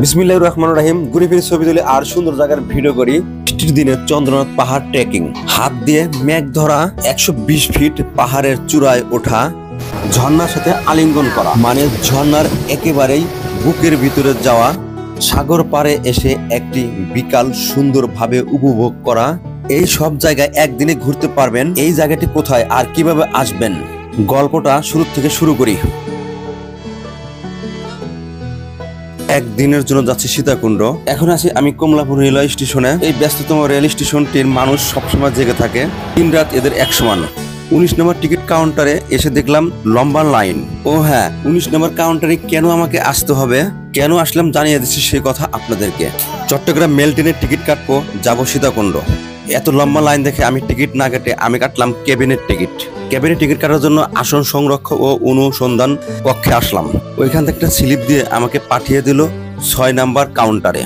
বিসমিল্লাহির রহমানির রহিম। ঘুরে ফিরে ছবি তুলে আর সুন্দর জায়গার ভিডিও করি। বৃষ্টির দিনে চন্দ্রনাথ পাহাড় ট্রেকিং, হাত দিয়ে মেঘ ধরা 120 ফিট পাহাড়ের চূড়ায় ওঠা, ঝর্ণার সাথে আলিঙ্গন করা, মানে ঝর্ণার একেবারেই বুকের ভিতরে যাওয়া, সাগর পাড়ে এসে একটি বিকাল সুন্দরভাবে উপভোগ করা। এই সব জায়গায় একদিনে ঘুরতে পারবেন। এই জায়গাটি কোথায় আর কিভাবে আসবেন, গল্পটা শুরু থেকে শুরু করি। একদিনের জন্য যাচ্ছি সীতাকুণ্ড। এখন আছি আমি কমলাপুর রেলওয়ে স্টেশনে। এই ব্যস্ততম রেল স্টেশনটির মানুষ সবসময় জেগে থাকে, দিন রাত এদের এক সমান। 19 নম্বর টিকিট কাউন্টারে এসে দেখলাম লম্বা লাইন। ও হ্যাঁ, 19 নম্বর কাউন্টারে কেন আমাকে আসতে হবে, কেন আসলাম জানিয়ে দিচ্ছি সেই কথা আপনাদেরকে। চট্টগ্রাম মেল ট্রেনের টিকিট কাটবো, যাবো সীতাকুণ্ড। এত লম্বা লাইন দেখে আমি টিকিট না কেটে আমি কাটলাম কেবিনের টিকিট। কেবিনের টিকিট কাটার জন্য আসন সংরক্ষক ও অনুসন্ধান কক্ষে আসলাম। ওইখান থেকে একটা স্লিপ দিয়ে আমাকে পাঠিয়ে দিল 6 নম্বর কাউন্টারে।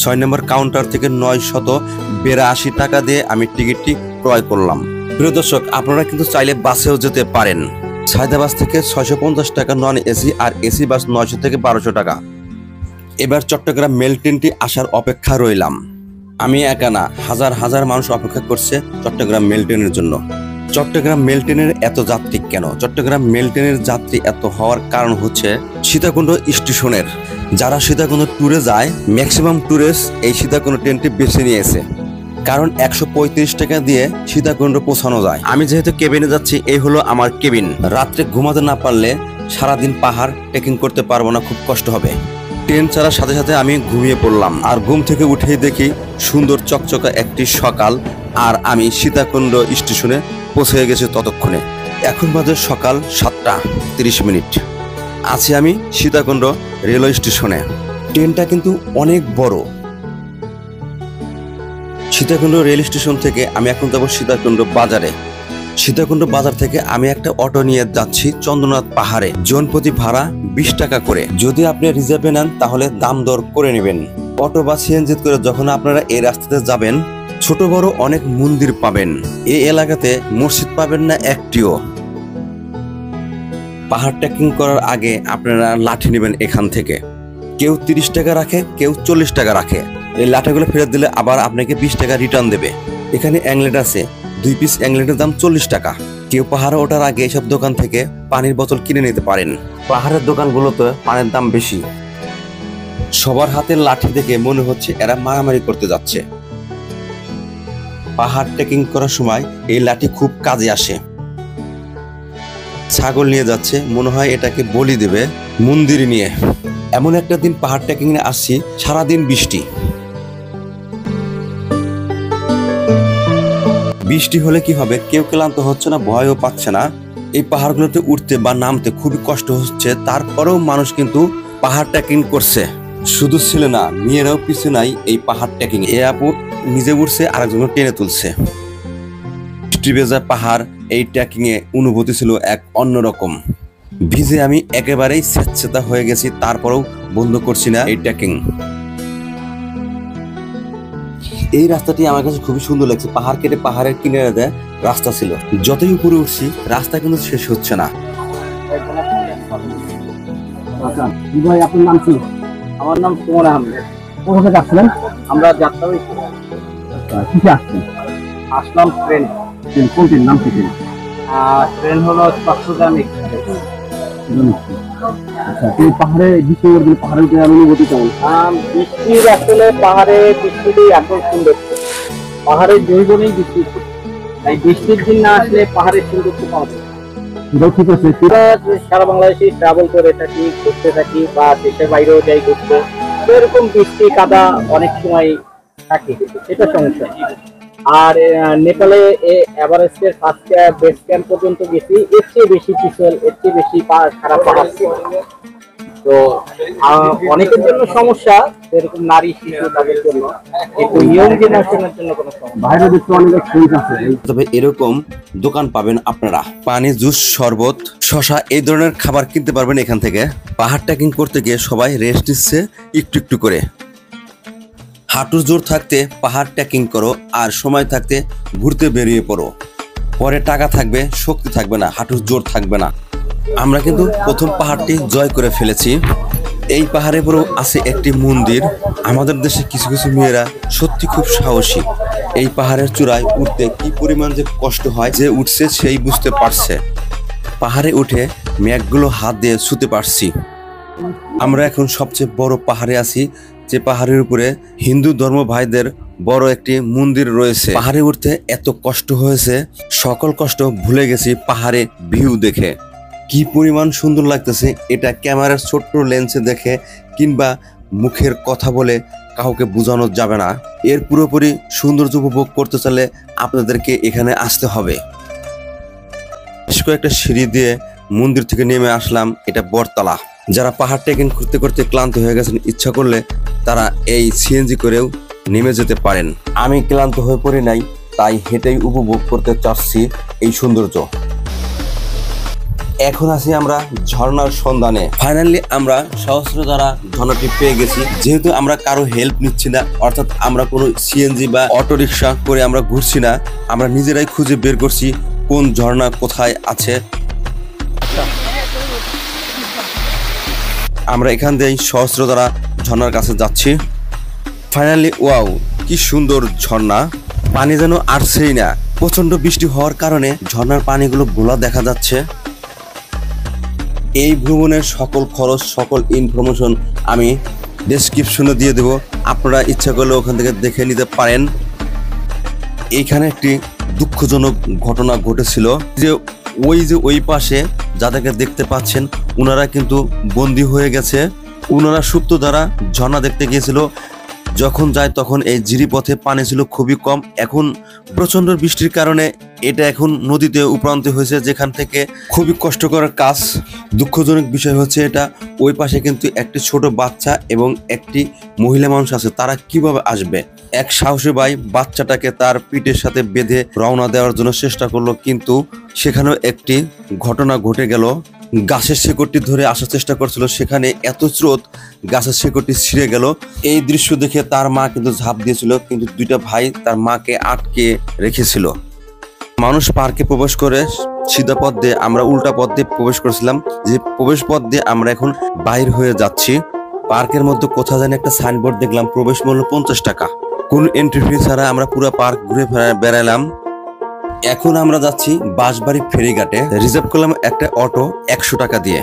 6 নম্বর কাউন্টার থেকে 982 টাকা দিয়ে আমি টিকিটটি ক্রয় করলাম। প্রিয় দর্শক, আপনারা কিন্তু চাইলে বাসেও যেতে পারেন। সায়দাবাস থেকে 650 টাকা নন এসি, আর এসি বাস 900 থেকে 1200 টাকা। এবার চট্টগ্রাম মেল ট্রেনটি আসার অপেক্ষা রইলাম। আমি একা না, হাজার হাজার মানুষ অপেক্ষা করছে চট্টগ্রাম মেল ট্রেনের জন্য। চট্টগ্রাম মেল ট্রেনের এত যাত্রী কেন? চট্টগ্রাম মেল ট্রেনের যাত্রী এত হওয়ার কারণ হচ্ছে সীতাকুণ্ড স্টেশনের। যারা সীতাকুণ্ড ট্যুরে যায়, ম্যাক্সিমাম ট্যুরিস্ট এই সীতাকুণ্ড ট্রেনটি বেছে নিয়েছে, কারণ 135 টাকা দিয়ে সীতাকুণ্ড পৌঁছানো যায়। আমি যেহেতু কেবিনে যাচ্ছি, এই হলো আমার কেবিন। রাত্রে ঘুমাতে না পারলে সারাদিন পাহাড় ট্রেকিং করতে পারবো না, খুব কষ্ট হবে। ট্রেন ছাড়ার সাথে সাথে আমি ঘুমিয়ে পড়লাম, আর ঘুম থেকে উঠেই দেখি সুন্দর চকচকা একটি সকাল, আর আমি সীতাকুণ্ড স্টেশনে পৌঁছে গেছি ততক্ষণে। এখন বাজে সকাল 7:30। আছি আমি সীতাকুণ্ড রেলওয়ে স্টেশনে। ট্রেনটা কিন্তু অনেক বড়। সীতাকুণ্ড রেল স্টেশন থেকে আমি এখন যাবো সীতাকুণ্ড বাজারে। সীতাকুণ্ড বাজার থেকে আমি একটা অটো নিয়ে যাচ্ছি চন্দ্রনাথ পাহাড়ে। জনপ্রতি ভাড়া 20 টাকা করে। যদি আপনি রিজার্ভে নেন তাহলে দাম দর করে নেবেন। অটো বা সিএনজি করে যখন আপনারা এই রাস্তাতে যাবেন, ছোট বড় অনেক মন্দির পাবেন। এই এলাকাতে মসজিদ পাবেন না একটিও। পাহাড় ট্রেকিং করার আগে আপনারা লাঠি নেবেন এখান থেকে। কেউ 30 টাকা রাখে, কেউ 40 টাকা রাখে। এই লাঠিগুলো ফেরত দিলে আবার আপনাকে 20 টাকা রিটার্ন দেবে। এখানে অ্যাংলেট আছে, 2 পিস অ্যাংলেটের দাম 40 টাকা। কেউ পাহাড়ে ওঠার আগে এসব দোকান থেকে পানির বোতল কিনে নিতে পারেন। পাহাড়ের দোকানগুলোতে পানির দাম বেশি। সবার হাতের লাঠি দেখে মনে হচ্ছে এরা মারামারি করতে যাচ্ছে। পাহাড় ট্রেকিং করার সময় এই লাঠি খুব কাজে আসে। ছাগল নিয়ে যাচ্ছে, মনে হয় এটাকে বলি দেবে মন্দিরে নিয়ে। এমন একটা দিন পাহাড় ট্রেকিং এ আসছি, সারাদিন বৃষ্টি। বৃষ্টি হলে কি হবে, কেউ ক্লান্ত হচ্ছে না, ভয়ও পাচ্ছে না। এই পাহাড়গুলোতে উঠতে বা নামতে খুবই কষ্ট হচ্ছে, তারপরেও মানুষ কিন্তু পাহাড় ট্রেকিং করছে। শুধু ছেলে না, মেয়েরাও পিছু নাই এই পাহাড় ট্রেকিং। এ আপু নিজে উঠছে, আরেকজন টেনে তুলছে। বৃষ্টি ভেজা পাহাড়, এই ট্রেকিং এ অনুভূতি ছিল এক অন্যরকম। ভিজে আমি একেবারেই স্বেচ্ছাতা হয়ে গেছি, তারপরেও বন্ধ করছি না এই ট্রেকিং। এই রাস্তাটি আমার কাছে খুবই সুন্দর লাগছে। পাহাড় কেটে পাহাড়ের কিনারে দেয় রাস্তা ছিল। যতই উপরে উঠছি, রাস্তা কিন্তু শেষ হচ্ছে না। ভাই, আপনার নাম কি? আমার নাম সুমন আহমেদ। কোথা থেকে আসছিলেন? আমরা যাত্রা কিসে আসছেন? আসলাম ট্রেন। কোন ট্রেন, নাম কি? ট্রেন হলো চট্টগ্রাম এক্সপ্রেস। আচ্ছা, তুমি পাহাড়ে বৃষ্টি, পাহাড়ে উঠে অনুভূতি কেমন? বৃষ্টির আসলে পাহাড়ে বৃষ্টিটি এত সুন্দর। পাহাড়ের জৈবনেই বৃষ্টি, তাই বৃষ্টির দিন না আসলে পাহাড়ের সৌন্দর্য পাওয়া যায়। ঠিক আছে, সারা বাংলাদেশে ট্রাভেল করে থাকি, ঘুরতে থাকি, বা দেশের বাইরেও যাই ঘুরতে। এরকম বৃষ্টি কাদা অনেক সময় থাকে, সেটা সমস্যা। আর নেপালে এভারেস্টের ফার্স্ট বেস ক্যাম্প পর্যন্ত গেছি, এর চেয়ে বেশি পিছল, এর চেয়ে বেশি খারাপ পাহাড়। তো অনেকের জন্য সমস্যা, এরকম নারী শিশু তাদের জন্য, কিন্তু ইয়ং জেনারেশনের জন্য কোনো সমস্যা। বাইরে দেখতে অনেক সুবিধা আছে, তবে এরকম দোকান পাবেন আপনারা। পানি, জুস, শরবত, শশা, এই ধরনের খাবার কিনতে পারবেন এখান থেকে। পাহাড় ট্রেকিং করতে গিয়ে সবাই রেস্ট নিচ্ছে একটু একটু করে। হাঁটুর জোর থাকতে পাহাড় ট্রেকিং করো, আর সময় থাকতে ঘুরতে বেরিয়ে পড়ো। পরে টাকা থাকবে, শক্তি থাকবে না, হাঁটুর জোর থাকবে না। আমরা কিন্তু প্রথম পাহাড়টি জয় করে ফেলেছি। এই পাহাড়ের উপরেও আছে একটি মন্দির। আমাদের দেশে কিছু কিছু মেয়েরা সত্যি খুব সাহসী। এই পাহাড়ের চূড়ায় উঠতে কি পরিমাণ যে কষ্ট হয়, যে উঠছে সেই বুঝতে পারছে। পাহাড়ে উঠে মেঘগুলো হাত দিয়ে ছুঁতে পারছি। আমরা এখন সবচেয়ে বড় পাহাড়ে আছি, যে পাহাড়ের উপরে হিন্দু ধর্ম ভাইদের বড় একটি মন্দির রয়েছে। পাহাড়ে উঠতে এত কষ্ট হয়েছে, সকল কষ্ট ভুলে গেছি পাহাড়ে ভিউ দেখে। কি পরিমাণ সুন্দর লাগতেছে এটা ক্যামেরার ছোট্ট লেন্সে দেখে কিংবা মুখের কথা বলে কাউকে বোঝানো যাবে না। এর পুরোপুরি সৌন্দর্য উপভোগ করতে চাইলে আপনাদেরকে এখানে আসতে হবে। বেশ কয়েকটা সিঁড়ি দিয়ে মন্দির থেকে নেমে আসলাম, এটা বটতলা। যারা পাহাড় ট্রেকিং করতে করতে ক্লান্ত হয়ে গেছেন, ইচ্ছা করলে তারা এই সিএনজি করেও নেমে যেতে পারেন। আমি ক্লান্ত হয়ে পড়ি নাই, তাই হেঁটেই উপভোগ করতে চাচ্ছি এই সৌন্দর্য। এখন আছি আমরা ঝর্ণার সন্ধানে। ফাইনালি আমরা সহস্র দ্বারা ঝর্ণাটি পেয়ে গেছি। যেহেতু আমরা কারো হেল্প নিচ্ছি না, অর্থাৎ আমরা কোনো সিএনজি বা অটো রিক্সা করে আমরা ঘুরছি না, আমরা নিজেরাই খুঁজে বের করছি কোন ঝর্ণা কোথায় আছে। আমরা এখান দিয়ে সহস্র দ্বারা ঝর্ণার কাছে যাচ্ছি। ফাইনালি ওয়াও, কি সুন্দর ঝর্ণা! পানি যেন আসছেই না। প্রচন্ড বৃষ্টি হওয়ার কারণে ঝর্ণার পানিগুলো ঘোলা দেখা যাচ্ছে। এই ভ্রমণের সকল খরচ, সকল ইনফরমেশন আমি ডেসক্রিপশনে দিয়ে দেব, আপনারা ইচ্ছা করলে ওখান থেকে দেখে নিতে পারেন। এইখানে একটি দুঃখজনক ঘটনা ঘটেছিল, যে ওই পাশে যাদেরকে দেখতে পাচ্ছেন ওনারা কিন্তু বন্দী হয়ে গেছে। ওনারা সুপ্ত দ্বারা ঝর্ণা দেখতে গিয়েছিল। যখন যায় তখন এই জিরিপথে পানি ছিল খুবই কম। এখন প্রচন্ড বৃষ্টির কারণে এটা এখন নদীতে উপরান্ত হয়েছে, যেখান থেকে খুবই কষ্টকর কাজ। দুঃখজনক বিষয় হচ্ছে এটা, ওই পাশে কিন্তু একটি ছোট বাচ্চা এবং একটি মহিলা মানুষ আছে। তারা কিভাবে আসবে? এক সাহসী ভাই বাচ্চাটাকে তার পিঠের সাথে বেঁধে রওনা দেওয়ার জন্য চেষ্টা করলো, কিন্তু সেখানেও একটি ঘটনা ঘটে গেল। গাছের শেকড়টি ধরে আসার চেষ্টা করছিল, সেখানে এত স্রোত গাছের শেকড়টি ছিঁড়ে গেল। এই দৃশ্য দেখে তার মা কিন্তু ঝাঁপ দিয়েছিল, কিন্তু দুইটা ভাই তার মাকে আটকে রেখেছিল। মানুষ পার্কে প্রবেশ করে সিধা পথ দিয়ে, আমরা উল্টা পথ দিয়ে প্রবেশ করেছিলাম। যে প্রবেশ পথ দিয়ে আমরা এখন বাইর হয়ে যাচ্ছি। পার্কের মধ্যে কোথাও জানি একটা সাইনবোর্ড দেখলাম, প্রবেশ মূল্য 50 টাকা। কোন এন্ট্রি ফি ছাড়া আমরা পুরো পার্ক ঘুরে বেড়ালাম। এখন আমরা যাচ্ছি বাঁশবাড়ি ফেরিঘাটে। রিজার্ভ করলাম একটা অটো 100 টাকা দিয়ে।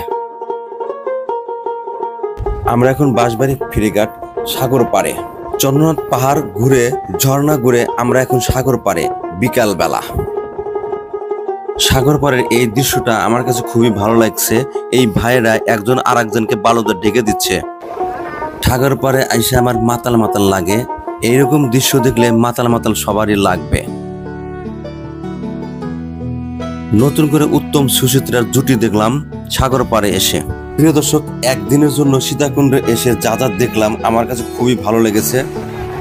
আমরা এখন বাঁশবাড়ি ফেরিঘাট, সাগর পাড়ে। চন্দ্রনাথ পাহাড় ঘুরে, ঝর্ণা ঘুরে আমরা এখন সাগর পাড়ে বিকাল বেলা। সাগর পাড়ের এই দৃশ্যটা আমার কাছে খুবই ভালো লাগছে। এই ভাইয়েরা একজন আরেকজনকে বালুতে ঢেকে দিচ্ছে। সাগর পাড়ে আইসে আমার মাতাল মাতাল লাগে। এইরকম দৃশ্য দেখলে মাতাল মাতাল সবারই লাগবে। নতুন করে উত্তম সুচিত্রার জুটি দেখলাম সাগর পাড়ে এসে। প্রিয় দর্শক, একদিনের জন্য সীতাকুণ্ডে এসে যা যা দেখলাম আমার কাছে খুবই ভালো লেগেছে।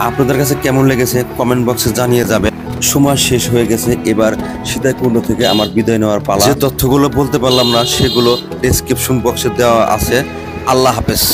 আপনাদের কাছে কেমন লেগেছে কমেন্ট বক্সে জানিয়ে যাবে। সময় শেষ হয়ে গেছে, এবার সীতাকুণ্ড থেকে আমার বিদায় নেওয়ার পালা। যে তথ্যগুলো বলতে পারলাম না সেগুলো ডেসক্রিপশন বক্সে দেওয়া আছে। আল্লাহ হাফেজ।